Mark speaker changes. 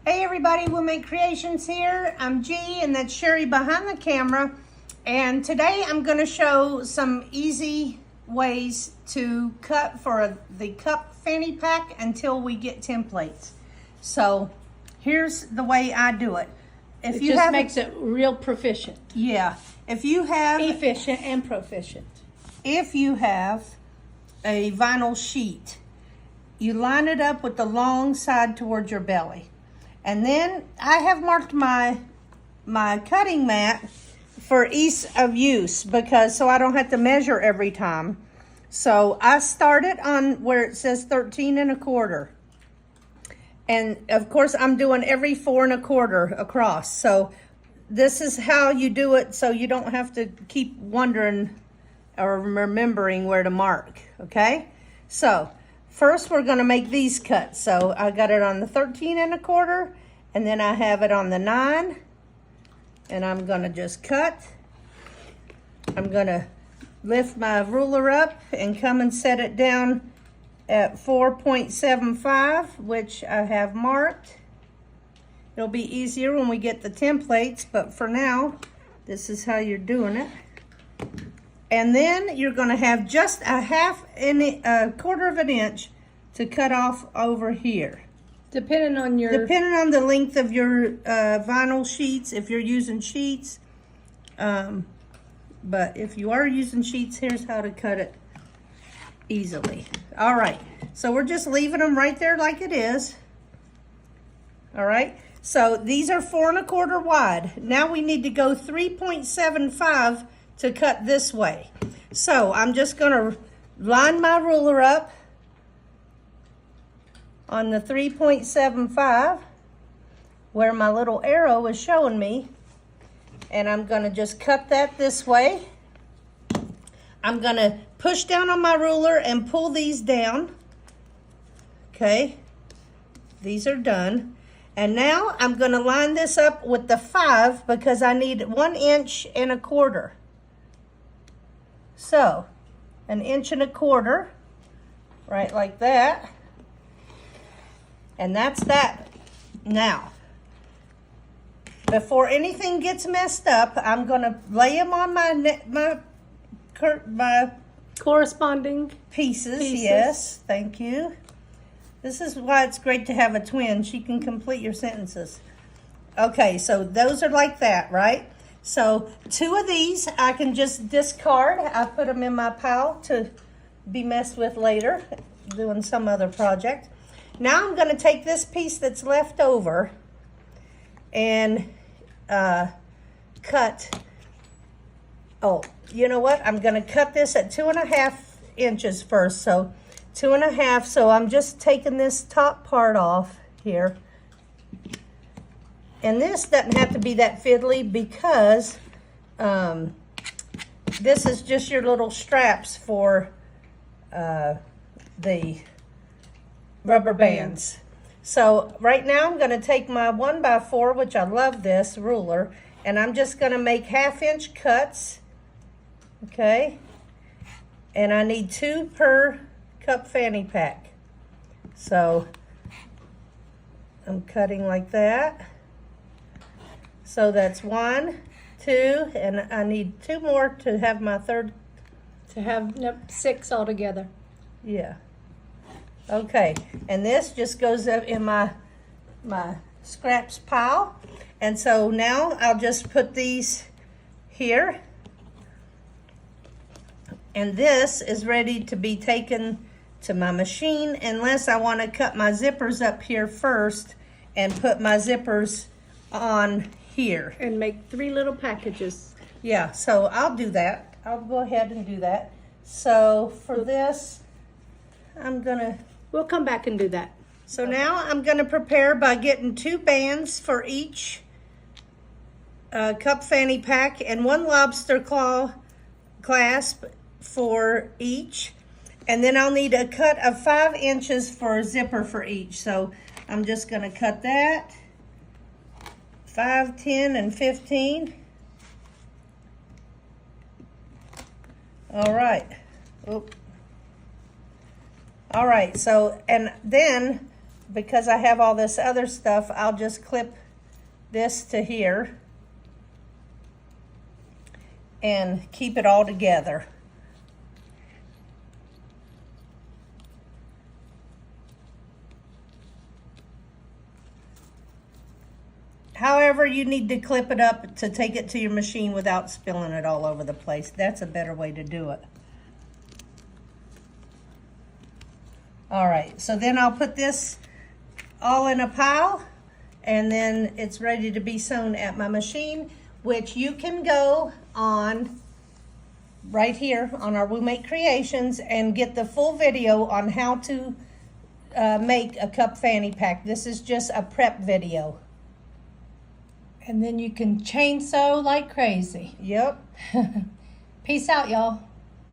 Speaker 1: Hey everybody, We'll Make Creations here. I'm G and that's Sherry behind the camera. And today I'm going to show some easy ways to cut for the cup fanny pack until we get templates. So here's the way I do it.
Speaker 2: It just makes it real proficient.
Speaker 1: Yeah. If you have...
Speaker 2: Efficient and proficient.
Speaker 1: If you have a vinyl sheet, you line it up with the long side towards your belly. And then I have marked my cutting mat for ease of use so I don't have to measure every time. So I started on where it says 13 1/4. And of course I'm doing every 4 1/4 across. So this is how you do it so you don't have to keep wondering or remembering where to mark, okay? So first we're gonna make these cuts. So I got it on the 13 1/4 and then I have it on the 9 and I'm gonna just cut. I'm gonna lift my ruler up and come and set it down at 4.75, which I have marked. It'll be easier when we get the templates, but for now, this is how you're doing it. And then you're gonna have just a 1/4 of an inch to cut off over here.
Speaker 2: Depending on
Speaker 1: the length of your vinyl sheets, if you're using sheets. But if you are using sheets, here's how to cut it easily. All right, so we're just leaving them right there like it is. All right, so these are 4 1/4 wide. Now we need to go 3.75 to cut this way. So I'm just gonna line my ruler up on the 3.75 where my little arrow is showing me, and I'm gonna just cut that this way. I'm gonna push down on my ruler and pull these down. Okay, these are done. And now I'm gonna line this up with the 5 because I need 1 1/4 inches. So 1 1/4 inches, right like that. And that's that. Now, before anything gets messed up, I'm gonna lay them on my
Speaker 2: corresponding
Speaker 1: pieces. Yes, thank you. This is why it's great to have a twin. She can complete your sentences. Okay, so those are like that, right? So 2 of these I can just discard. I put them in my pile to be messed with later, doing some other project. Now I'm going to take this piece that's left over and cut. Oh, you know what? I'm going to cut this at 2.5 inches first. So 2.5. So I'm just taking this top part off here. And this doesn't have to be that fiddly because this is just your little straps for the rubber bands. So right now I'm going to take my 1x4, which I love this ruler, and I'm just going to make 1/2 inch cuts. Okay, and I need 2 per cup fanny pack. So I'm cutting like that. So that's 1, 2, and I need 2 more to have my third.
Speaker 2: To have 6 altogether.
Speaker 1: Yeah. Okay, and this just goes up in my scraps pile. And so now I'll just put these here. And this is ready to be taken to my machine unless I want to cut my zippers up here first and put my zippers on here.
Speaker 2: And make 3 little packages.
Speaker 1: Yeah, so I'll do that. I'll go ahead and do that. So for this,
Speaker 2: We'll come back and do that.
Speaker 1: So now I'm going to prepare by getting 2 bands for each cup fanny pack and 1 lobster claw clasp for each. And then I'll need a cut of 5 inches for a zipper for each. So I'm just going to cut that. 5, 10, and 15. All right. Oop. All right, so, and then because I have all this other stuff, I'll just clip this to here and keep it all together. However, you need to clip it up to take it to your machine without spilling it all over the place. That's a better way to do it. All right, so then I'll put this all in a pile, and then it's ready to be sewn at my machine, which you can go on right here on our We Make Creations and get the full video on how to make a cup fanny pack. This is just a prep video.
Speaker 2: And then you can chainsaw like crazy.
Speaker 1: Yep.
Speaker 2: Peace out, y'all.